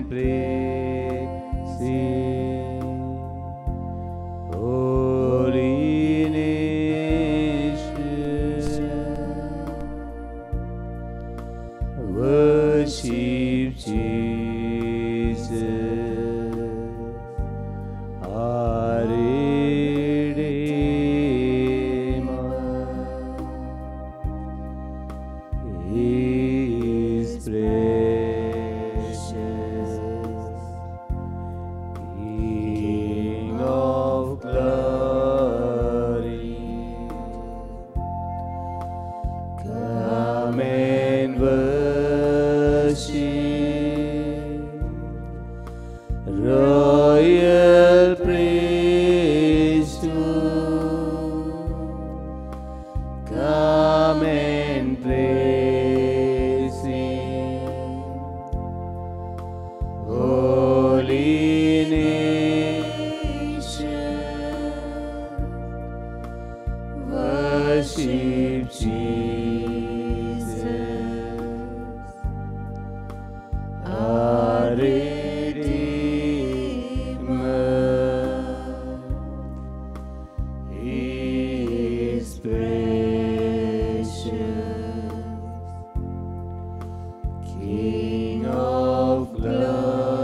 and praising holy nation, worship Jesus, our Redeemer. He is precious, King of glory. Come and worship, royal priesthood. Come and praise Him, holy nation, worship Jesus, our Redeemer. He is precious, King of glory.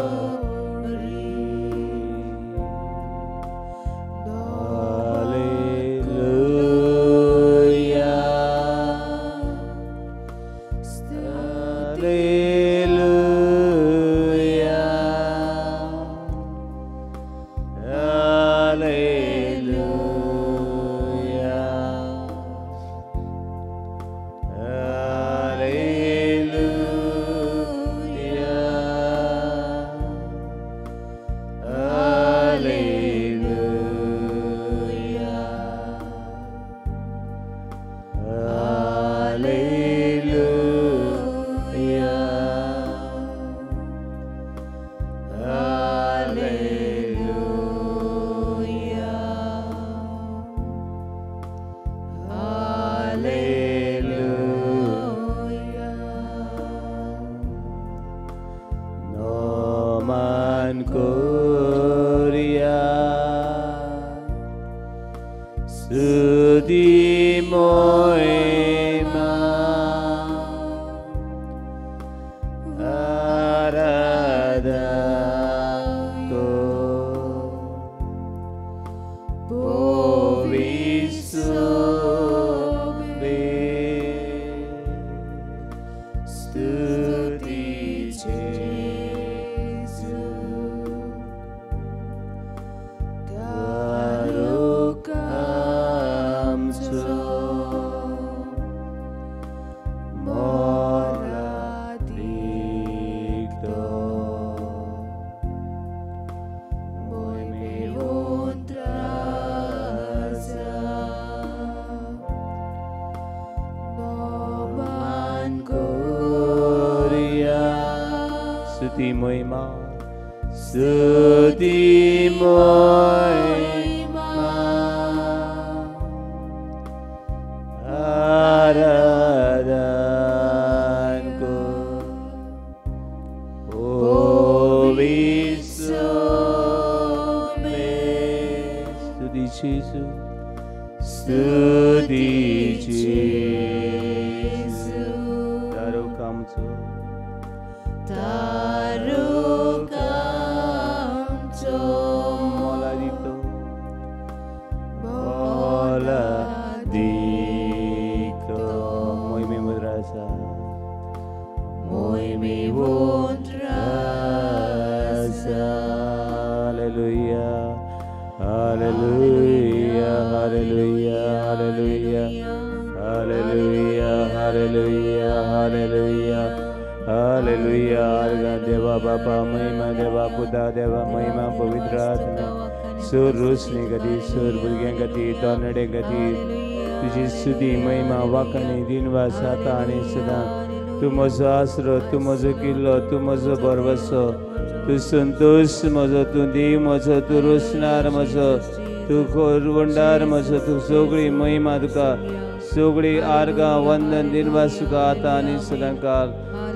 Hallelujah, Noman Korea Sudi Moema Aradato Povisobe Studi Jesu Karukamso Moradikto Moime Vontrasa Noman Korea Suti Moima Suti Moima Aradanko Ovisome Studi Jesu Studi Jesu Tarukamso Tarukamso Moladito Moladito Moime Madrasa Moime Vontrasa. Hallelujah, hallelujah, hallelujah, hallelujah, hallelujah, hallelujah, hallelujah, hallelujah. Deva Bapa Mahima Deva Buddha Deva Mahima Pavitra Atma Sur Rusni Gati Sur Bulgyan Gati Tornade Gati तुझी स्तुती महिमा वाकणे दिनवा साता आणि सदा तू माझो आसरो तू माझो किल्लो तू माझो भरवसो तू संतोष म्हजो तू देव म्हजो तू रोसणार म्हजो तू खोरवंडार म्हजो तू सगळी महिमा तुका सगळी आर्गां वंदन दिनवा सुका आतां आनी सदांकाल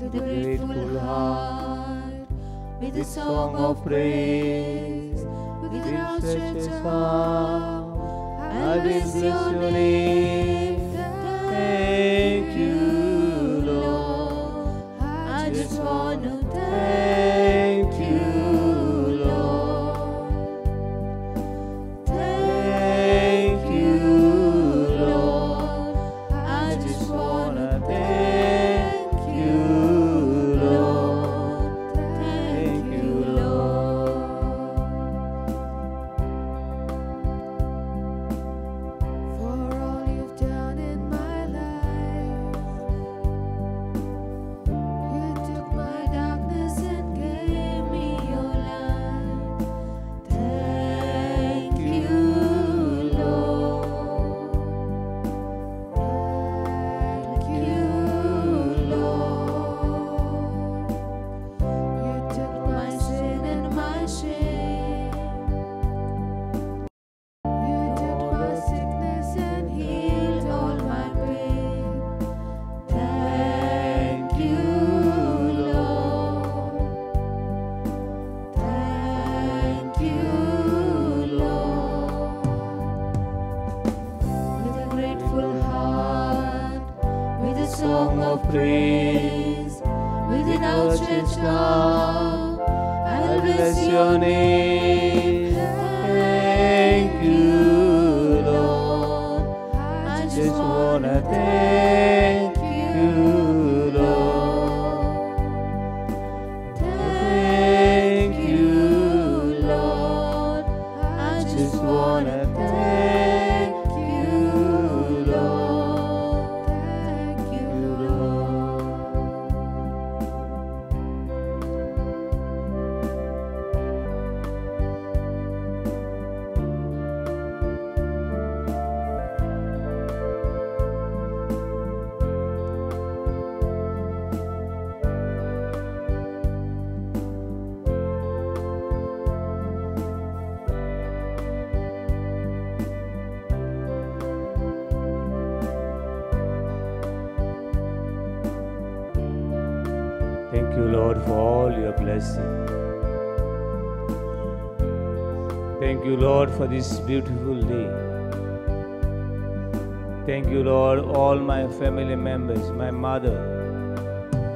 with a grateful heart, with a song of praise, with an outstretched arm, I will bless your name. Thank you, Lord. I just want to thank you, Lord. Thank you, Lord. I just want to thank you, Lord. Thank you, Lord. For all you've done in my life, you took my darkness and gave me your light. Thank you, Lord. Thank you, Lord. You took my sin and my shame. You took my sickness and healed all my pain. Thank you, Lord. Thank you, Lord. With a grateful heart, with a song of praise, with an outstretched arm, I'll bless your name. Thank you, Lord. I just wanna thank you, Lord. Thank you, Lord. I just wanna thank you, Lord. Thank you, Lord. Thank you, Lord, for all your blessing. Thank you, Lord, for this beautiful day. Thank you, Lord, all my family members, my mother,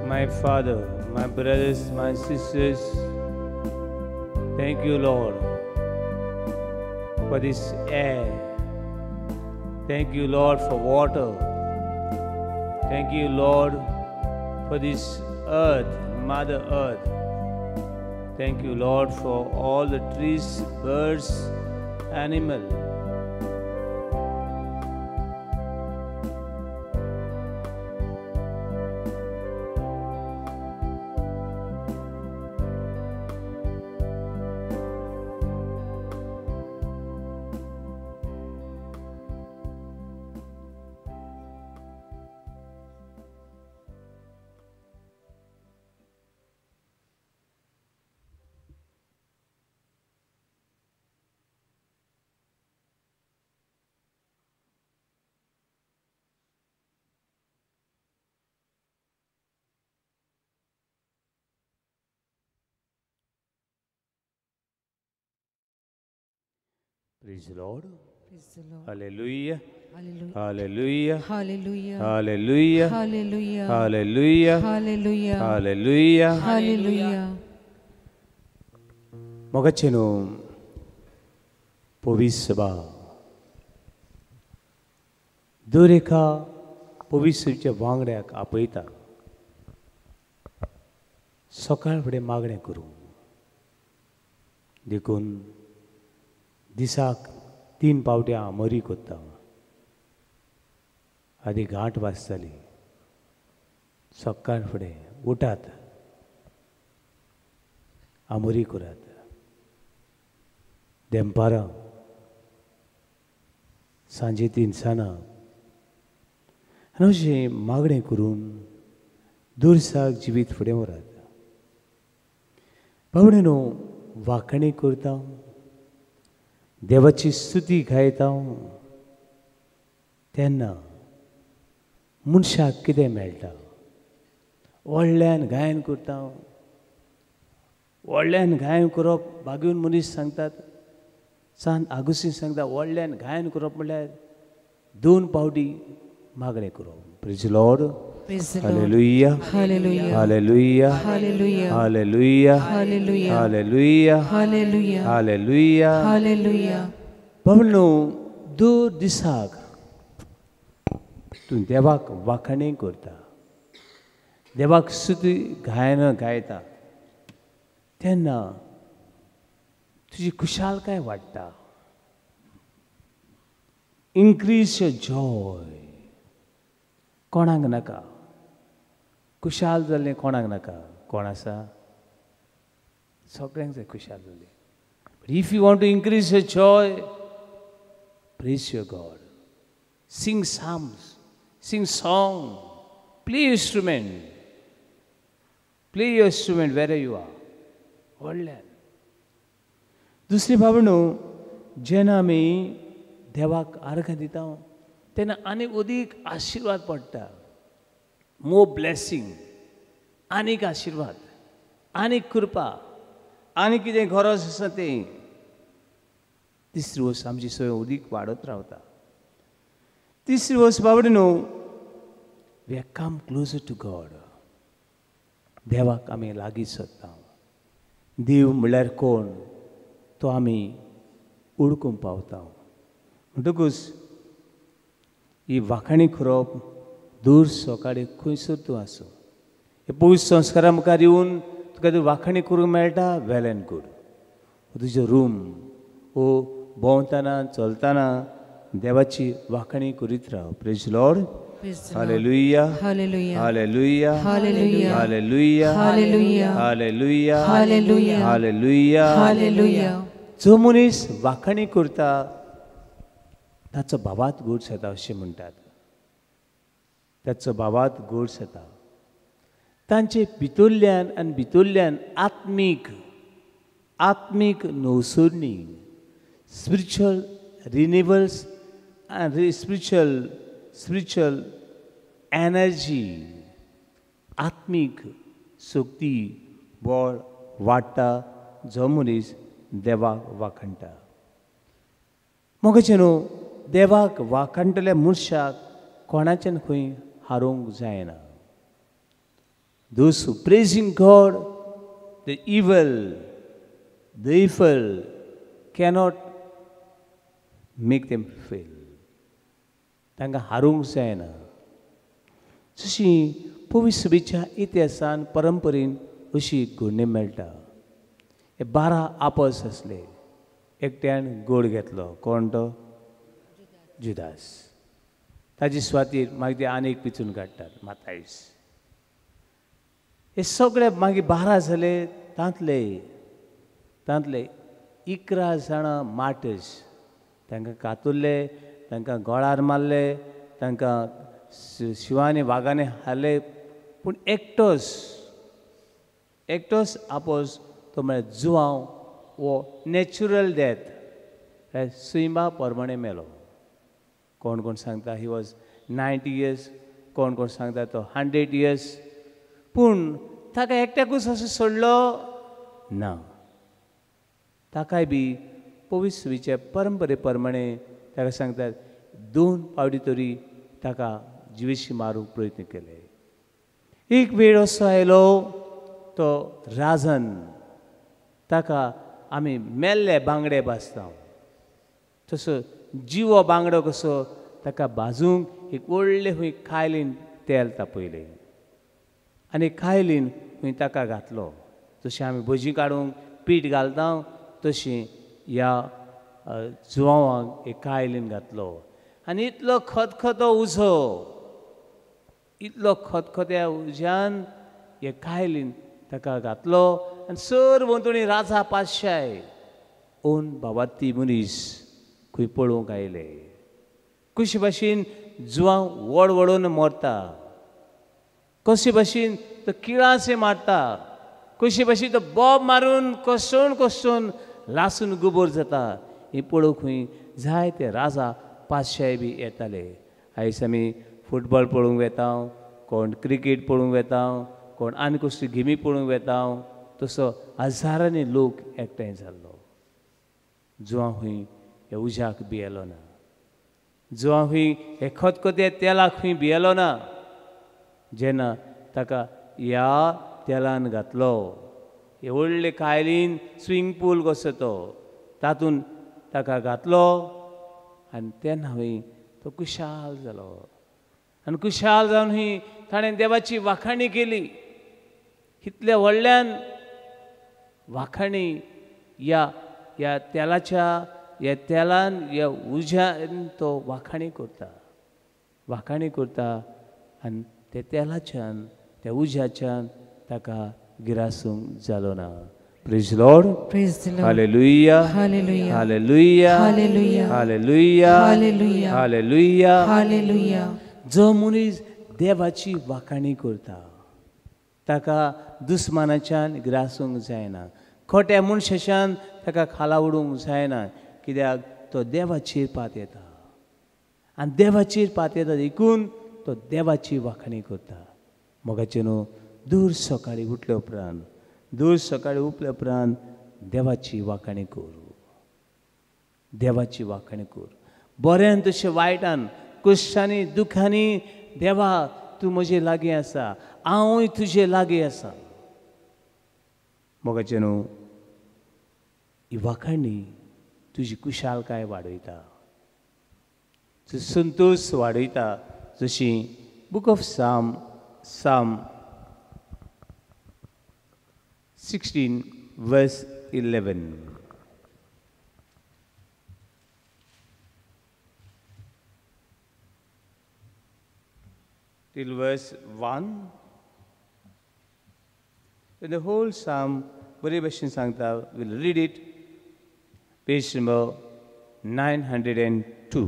my father, my brothers, my sisters. Thank you, Lord, for this air. Thank you, Lord, for water. Thank you, Lord, for this earth, Mother Earth. Thank you, Lord, for all the trees, birds, animals. Praise the Lord. Praise the Lord. Hallelujah. Hallelujah. Hallelujah. Hallelujah. Hallelujah. Hallelujah. Hallelujah. Hallelujah. Hallelujah. Hallelujah. Magachenum Povisaba Dureka Povisivcha Wangrak Apaita Sokal Vede Magne Guru Dikun दिसाक 3 पावट्या आमोरी कोत्ता आदी घाट वाजताली सकाळ फुडें उठात आमोरी करात देंपारां सांजे 3 आनी अशें मागणें करून दुरसाक जिवीत फुडें व्हरात पावणे न्हू वाखणी करता देवाची स्तुती गायता तेन्ना मनशाक कितें मेळटा व्हडल्यान गायन करता हांव. व्हडल्यान गायन करप बागून मनीस सांगतात, सांत आगुस्तीन सांगता व्हडल्यान गायन करप म्हणल्यार 2 पावटी मागणें करप. Praise the Lord. Praise the Lord. Hallelujah Hallelujah. Hallelujah Hallelujah. Hallelujah Hallelujah. Hallelujah Hallelujah. Hallelujah. Hallelujah. Bablo दर दिसाक तूं देवाक वाखणी करता, देवाक स्तुती गायनां गायता, तेन्ना तुजी खुशालकाय वाडटा. Increase your Joy. कोणाक नाका, खुशाल जाल्लें कोणाक नाका. कोण आसा? सगळ्यांक जाय खुशाल जाल्लें. But if you want to increase your joy, praise your God. Sing psalms, sing song, play instrument. Play your instrument wherever you are. व्हडल्यान. दुसरी बाबणू, जेन्ना आमी देवाक आर्गां दिता तेन्ना आनीक अदीक आशिर्वाद पडटा. मोर ब्लेसिंग, आनीक आशिर्वाद, आनीक कृपा, आनीक कितें गरज आसा तें. तिसरी वस्त आमची सोय अदीक वाडत रावता. तिसरी वस्त बाबडे न्हू, we have come closer to God. देवाक आमी लागीं सोदता. देव म्हणल्यार कोण तो आमी ओळखूंक पावता. म्हणटकूच ही वाखणी करप दूर सकाळी खंयसर तूं आसूं, हे पवित्र संस्कारा मुखार येवन तुका ती वाखणी करूंक मेळटा, वेल एंड गूड. तुजो रूम ओ भोंवतना चलतना देवाची वाखणी करीत Rao. Praise Lord. Praise the Lord. Hallelujah Hallelujah. Hallelujah Hallelujah. Hallelujah Hallelujah. Hallelujah Hallelujah. Hallelujah. Hallelujah. जो मनीस वाखणी करता ताचो भावात गोड जाता अशें म्हणटात. ताचो भावात गोड जाता. तांचे भितरल्यान आनी भितरल्यान आत्मीक नवसोरणी, spiritual renewals and spiritual energy, आत्मीक शक्ती बळ वाडटा जो मनीस देवाक वाखणटा. मोगाचें न्हू, देवाक वाखणटल्या मनशाक कोणाच्यान खंय हारोवंक जायना. Those who praising God, the evil cannot make them fail. तांकां हारूंक जायना. जशी पवित्र सभेच्या इतिहासान परंपरेन अशी घडणी मेळटा. हे 12 आपोस आसले. एकट्यान गोड घेतलो. कोण तो? जुदास. ताजे सुवातेर मागीर ते आनीक पिचून काडटात, मातायस. हे सगळे मागीर 12 जाले. तांतले 11 जाणां मार्टर्स. तांकां कातुरले, तांकां गोळार मारले, तांकां शिवांनी वागांनी हाडले. पूण एकटोच आपोस तो म्हळ्यार जुवांव वो नॅचरल डेथ, सुयंबा प्रमाणे मेलो. कोण सांगता ही वॉज 90 years, कोण सांगता तो 100 years. पूण ताका एकट्याकूच असो सोडलो ना. ताकाय बी पवित्र सभेच्या परंपरे प्रमाणे ताका सांगतात 2 पावटी तरी ताका जिवेशी मारूंक प्रयत्न केले. एक वेळ असो आयलो तो राजन ताका आमी मेल्ले बांगडे भाजता तसो जिवो बांगडो कसो ताका भाजूंक एक व्हडले खंय कायलीन तेल तापयलें आनी कायलीन खंय ताका घातलो. जशें आमी भजी काडूंक पीठ घालता तशी ह्या जुवांवाक एक कायलीन घातलो आनी इतलो खतखतो उजो, इतलो खतखत्या उज्यान हे कायलीन ताका घातलो आनी सरभोंवतणी राजा पातशाय ओन भावार्थी मनीस खंय पळोवंक आयले. कशे भाशेन जुवांव वडवडोवन मरता, कशे भाशेन तो किळांचे मारता, कशे भाशेन तो बोब मारून कसून लासून गुबोर जाता, हें पळोवंक खंय जायते राजा पातशाय बी येताले. आयज आमी फुटबॉल पळोवंक वेता, कोण क्रिकेट पळोवंक वेता, कोण आनी कसली गिमी पळोवंक वेता हांव तसो हजारांनी लोक एकठांय जाल्लो जो हांव खंय ह्या उज्याक भियेलो ना जो हांव खंय हे खतखते तेलाक खंय भियेलो ना जेन्ना ताका ह्या तेलान घातलो हे व्हडले कायलीन स्विमींग पूल कसो तो तातूंत ताका घातलो आनी तेन्ना हांवें तो खुशाल जालो आनी खुशाल जावन ही ताणें देवाची वाखाणी केली इतल्या व्हडल्यान वाखाणी ह्या तेलाच्या ह्या तेलान ह्या उज्यान तो वाखाणी करता आनी त्या तेलाच्यान त्या उज्याच्यान ताका गिरासूंक जालो ना praise Lord Praise the Lord. Hallelujah Hallelujah. Hallelujah Hallelujah. Hallelujah Hallelujah. Hallelujah Hallelujah. जो मनीस देवाची वाखाणी करता ताका दुस्मानाच्यान ग्रासूंक जायना खोट्या मनशाच्यान ताका खाला उडोवंक जायना कित्याक तो देवाचेर पात येता आनी देवाचेर पात येता देखून तो देवाची वाखाणी करता मोगाचे न्हू दूर सकाळी उठले उपरांत दूर सकाळी उठल्या उपरांत देवाची वाखाणी कर देवाची वाखाणी कर बऱ्यान तशें वायटान कश्टांनी दुखांनी देवा तूं म्हजे लागीं आसा हांवूय तुजे लागीं आसा मोगाचें न्हू ही वाखाणी तुजी कुशालकाय वाडयता तुजो संतोश वाडयता जशी बूक ऑफ साम 16 verse 11 till verse 1 in the whole psalm बरे भशेन सांगता we'll read it page number 902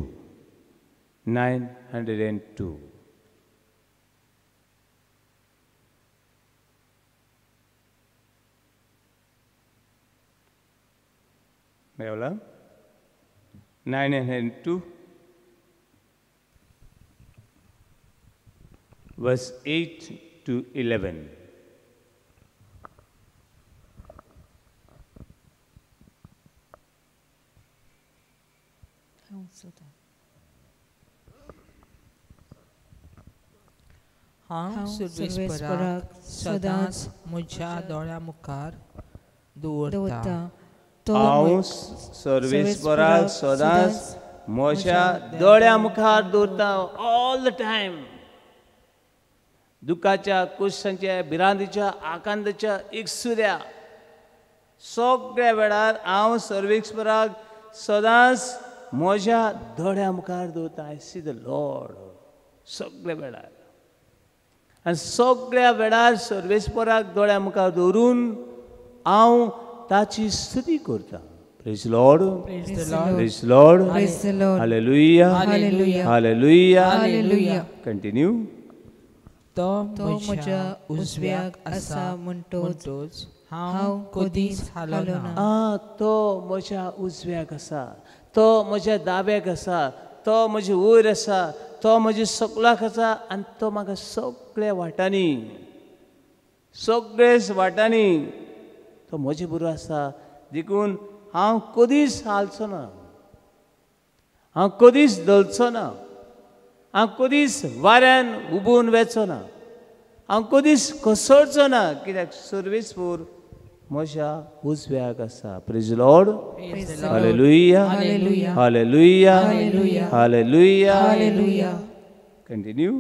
Mewla 902 verse 8 to 11 हांव सर्वेस्पराक सर्वेस्पराक सदांच म्हज्या दोळ्या मुखार दवरता हांव सर्वेस्पराक सदांच म्हज्या दोळ्या मुखार दवरता ऑल द टायम दुखाच्या कुशांच्या भिरांतीच्या आकांताच्या एकसुऱ्या सगळ्या वेळार हांव सर्वेस्पराक सदांच म्हज्या दोळ्या मुखार दवरता आय सी द लॉर्ड सगळ्या वेळार आनी सगळ्या वेळार सर्वेस्पराक दोळ्या मुखार दवरून हांव ताची स्तुती करता praise Lord Praise the Lord. Praise Lord Praise the Lord. Hallelujah Hallelujah. Hallelujah Hallelujah. Continue तो तो म्हज्या उजव्याक आसा म्हणटोच हांव कधीच हालो ना. तो म्हज्या उजव्याक आसा तो म्हज्या दाव्याक आसा तो म्हजे वयर आसा तो म्हज्या सकलाक आसा आनी तो म्हाका सगळ्या वाटांनी तो म्हजे बरोबर आसा देखून हांव कधीच हालचो ना हांव कधीच दलचो ना हांव कधीच वाऱ्यान उबून वेचो ना हांव कधीच कोसळचो ना कित्याक सर्वेस्पूर म्हज्या उजव्याक आसा praise Lord hallelujah Hallelujah. Hallelujah Hallelujah. Hallelujah Hallelujah. Continue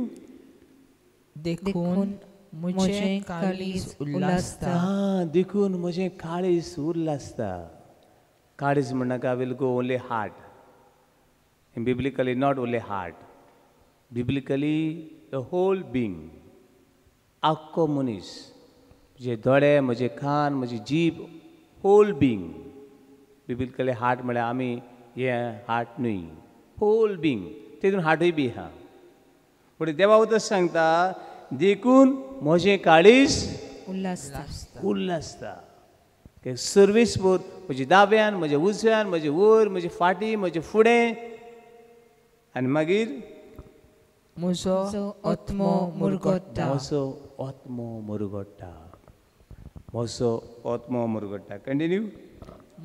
देखून म्हजें काळीज उल्लासता देखून म्हजें काळीज उल्लासता काळीज म्हणनाका will go only heart biblically not only heart biblically the whole being आख्खो मनीस म्हजे दोळे म्हजे कान म्हजी जीब होल बींग बिब्लिकली हार्ट म्हळ्यार आमी हे हार्ट न्हय होल बींग तेतून हार्टूय बी आहा पूण देवा उतर सांगता देखून म्हजें काळीज उल्लासता सर्वीस भर म्हज्या दाव्यान म्हज्या उजव्यान म्हजे वयर म्हजे फाटी म्हजे फुडें आनी मागीर म्हजो आत्मो मुरगोडटा. म्हजो आत्मो मुरगोडटा. म्हजो आत्मो मुरगोडटा. कंटिन्यू.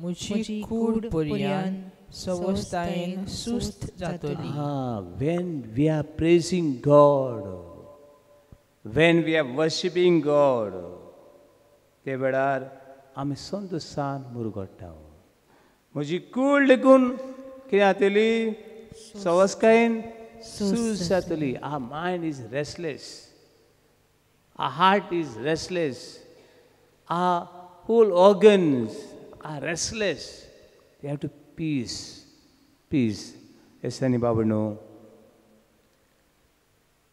म्हजी कूड पर्यान सवस्तायेन सुस्त जातली. When we are praising God, when we are worshipping God, ते वेळार आमी संतोषान मुरगोडटा. म्हजी कूड लेकून कितें जातली? सवस्कायेन सुस्त जातली. Our mind is restless. Our heart is restless. Our whole organs are restless. They have to peace. Peace. Yes, anybody know?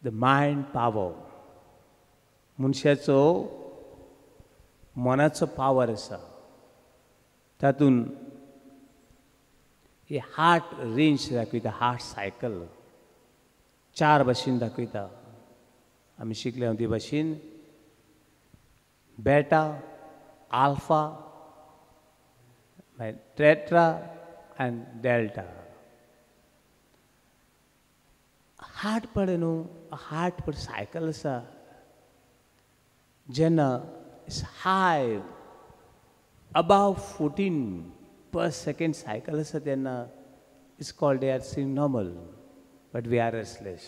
The mind power. मनशाचो मनाचो पावर आसा. तातून हे हार्ट रेंज दाखयता, हार्ट सायकल 4 भाशेन दाखयता. आमी शिकले ते भाशेन बेटा, alpha, tetra and delta. Heart पडे न्हू, हार्ट पड सायकल आसा. जेन्ना it's high above 14 per second cycle आसा तेन्ना it's called they are seen normal, but we are restless.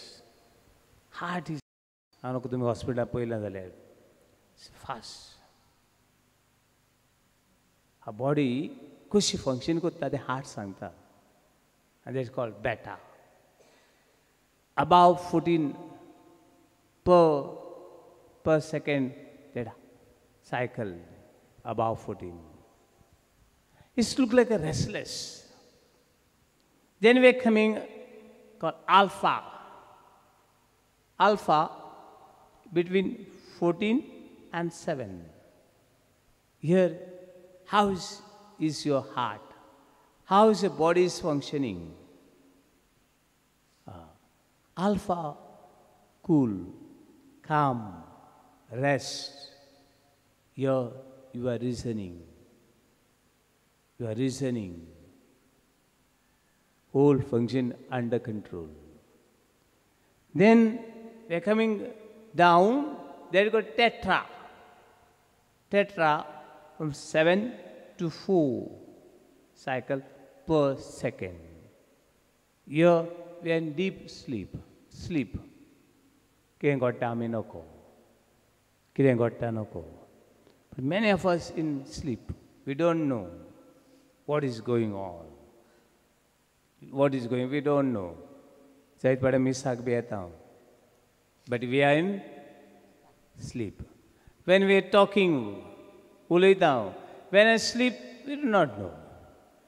Heart is हांव नको तुमी हॉस्पिटलान पयला जाल्यार फास्ट. हा बॉडी कशी फंक्शन करता ते हार्ट सांगता. आनी दॅट इज कॉल्ड बेटा. above 14 per second that cycle, above 14. It looks like a restless. Then we're coming called alpha. Alpha between 14 and 7. Here, how is your heart? How is your body is functioning? Alpha, cool, calm, rest. You are reasoning. You are reasoning. Whole function under control. Then we are coming down. There you go tetra. Tetra from 7 to 4 cycle per second. Here we are in deep sleep. Sleep. कितें घडटा आमी नको. कितें घडटा नको. But many of us in sleep, we don't know what is going on. What is going, we don't know. जायत पाडे मिसाक बी येता. But we are in sleep. When we are talking, उलयता. When I sleep, we do not know.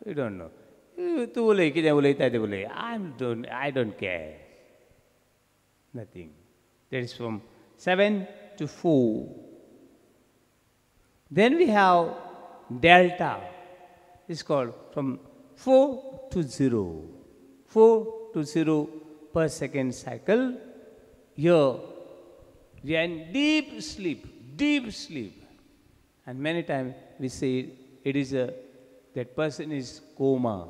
We don't know. तूं उलय कितें उलयता तें उलय. I don't care. Nothing. That is from 7 to 4. Then we have delta. It's called from 4 to 0. 4 to 0 per second cycle. Here we are in deep sleep. Deep sleep. And many times we say it is that person is coma.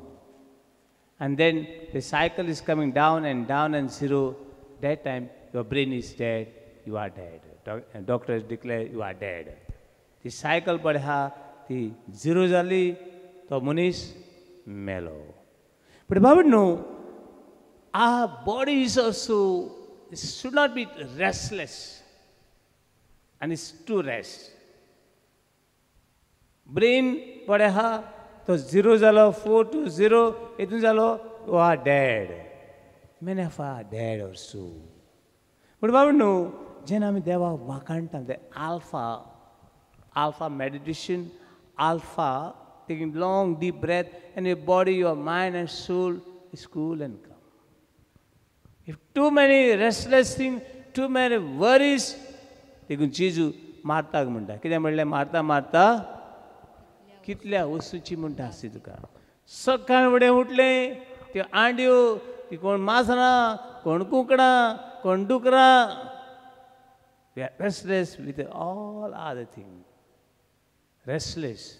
And then the cycle is coming down and 0. That time your brain is dead, you are dead. Doctors declare you are dead. The cycle padha, the 0 jali, to munis melo. But Baba no, our body is also, it should not be restless. And it's to rest. Brain padha, to 0 jalo, 4 to 0, itun jalo, you are dead. Many of us are dead also. But Baba no, Janami Deva Vakantam, the alpha meditation, alpha, taking long deep breath, and your body, your mind and soul is cool and calm. If too many restless things, too many worries, देखून चिजू मारता म्हणटा. कितें म्हणलें मारता कितल्या वस्तूची म्हणटा आसता तुका. सकाळ फुडें उठलें, त्यो आंड्यो, ती कोण माजरां, कोण कुंकडां, कोण डुकरां. We are restless with all other things. Restless.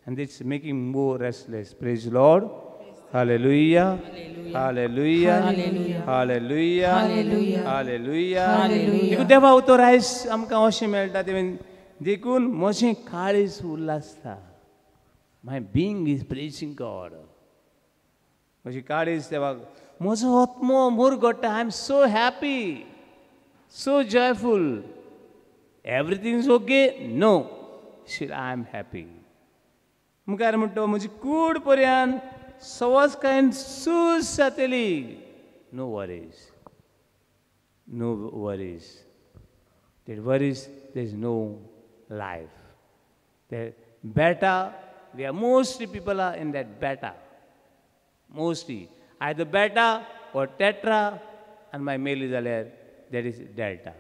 And it's making more restless. Praise the Lord. Hallelujah. Hallelujah. Hallelujah. Hallelujah. Hallelujah. Hallelujah. Hallelujah. देखून देवा उतर आयस आमकां अशें मेळटा तें देखून म्हजें काळीज उल्हासता. My being is praising God. म्हजी काळीज देवाक म्हजो आत्मो मुरगोडटा. I am so happy, so joyful. Everything is okay? No. Still I am happy. मुखार म्हणटा म्हजी कूड पर्यंत सवस कांय सूस जातली. No worries. No worries. That worries, there is no life. The beta, we are mostly people are in that beta. Mostly. Either beta or tetra, and my male is there, that is delta.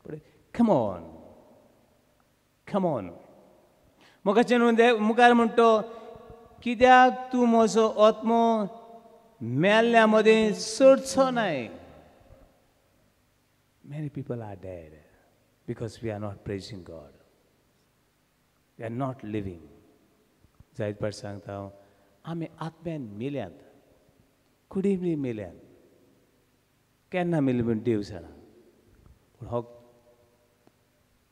But come on. Come on. मुखार म्हणतो कित्याक तूं म्हजो आत्मो मेल्ल्या मदें सोडचो नाय. Many people are dead because we are not praising God. We are not living. जायत पाट सांगता हांव आमी आत्म्यान मेल्यांत. कुडीं मेल्यांत. केन्ना मेली म्हूण देव जाणा. पूण हो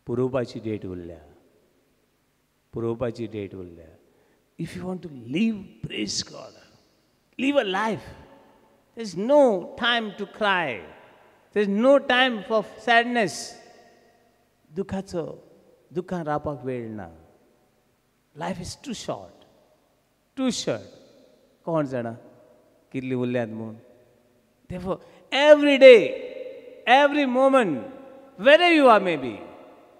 पुरोवपाची डेट उरल्या. पुरोवपाची डेट उरल्या. If you want to live, praise God. Live a life. There's no time to cry. There's no time for sadness. दुखान रावपाक वेळ ना. Life is too short. Too short. कोण जाणा कितली उरल्यात म्हूण. Therefore, every day, every moment, wherever you are maybe,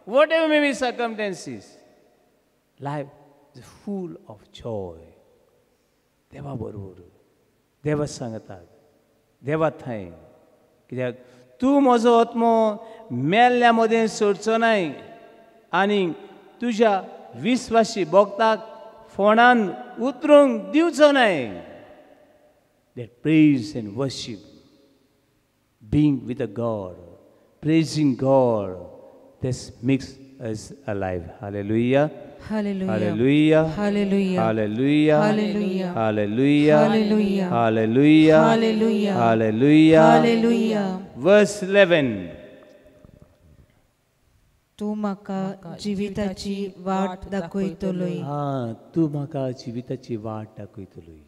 whatever may be circumstances, life is full of joy. देवा बरोबर. देवा सांगतात. देवा थंय. कित्याक तूं म्हजो आत्मो मेल्ल्या मदें सोडचो नाय आनी तुज्या विस्वासी भक्ताक फोंडान उतरूंक दिवचो नाय. That praise and worship, being with a God, praising God, this makes us alive. Hallelujah. Hallelujah. Hallelujah. Hallelujah. Hallelujah. Hallelujah. Hallelujah. Hallelujah. Hallelujah. Hallelujah. Hallelujah. Hallelujah. Verse 11. तूं म्हाका जिविताची वाट दाखयतलोय. तूं म्हाका जिविताची वाट दाखयतलोय.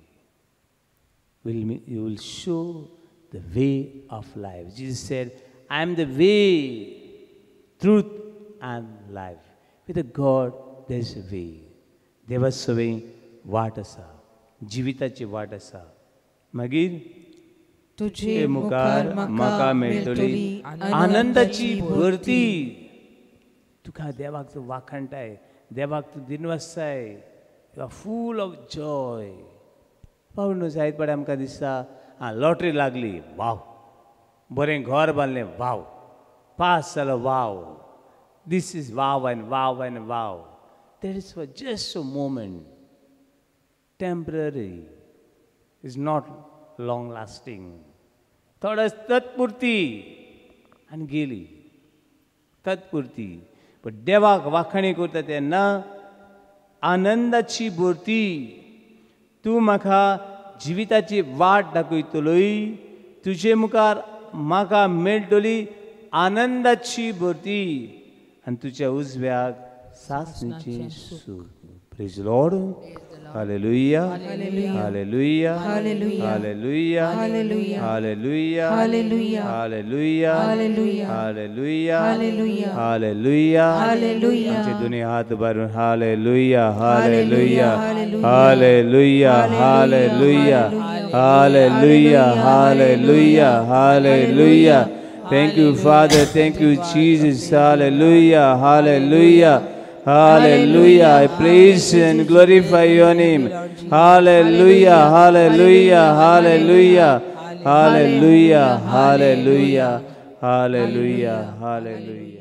You will show the way of life. Jesus said, I am the way, truth and life. With a God, there is a way. देवा सवय वाट आसा. जिविताची वाट आसा. मागीर तुझे मुखार म्हाका मेळटली आनंदाची भरती. तुका देवाक तूं वाखाणटाय. देवाक तूं दिनवासताय. You are full of joy. पावून न्हू जायत पडे आमकां दिसता लॉटरी लागली. वाव. बरें घर बांदलें. वाव. पास जालो. वाव. This is wow and wow and wow. That is for just a moment. Temporary. It's not long lasting. थोडं तत्पुरती आनी गेली. तत्पुरती. पण देवाक वाखाणी करता तेन्ना आनंदाची भरती. तूं म्हाका जिविताची वाट दाखयतलोय. तुजे मुखार म्हाका मेळटली आनंदाची भरती आनी तुज्या उजव्याक सासणेचें सूख. Praise the Lord. Hallelujah. Hallelujah. Hallelujah. Hallelujah. Hallelujah. Hallelujah. Hallelujah. Hallelujah. Hallelujah. Hallelujah. Hallelujah. Hallelujah. Hallelujah. Hallelujah. आमचे दोन्ही हात भरून Hallelujah. Hallelujah. Hallelujah. Hallelujah. Hallelujah. Hallelujah. Hallelujah. Thank you, Father. Thank you, Jesus. Hallelujah. Hallelujah. Hallelujah. I praise and glorify your name. Hallelujah. Hallelujah. Hallelujah. Hallelujah. Hallelujah. Hallelujah. Hallelujah.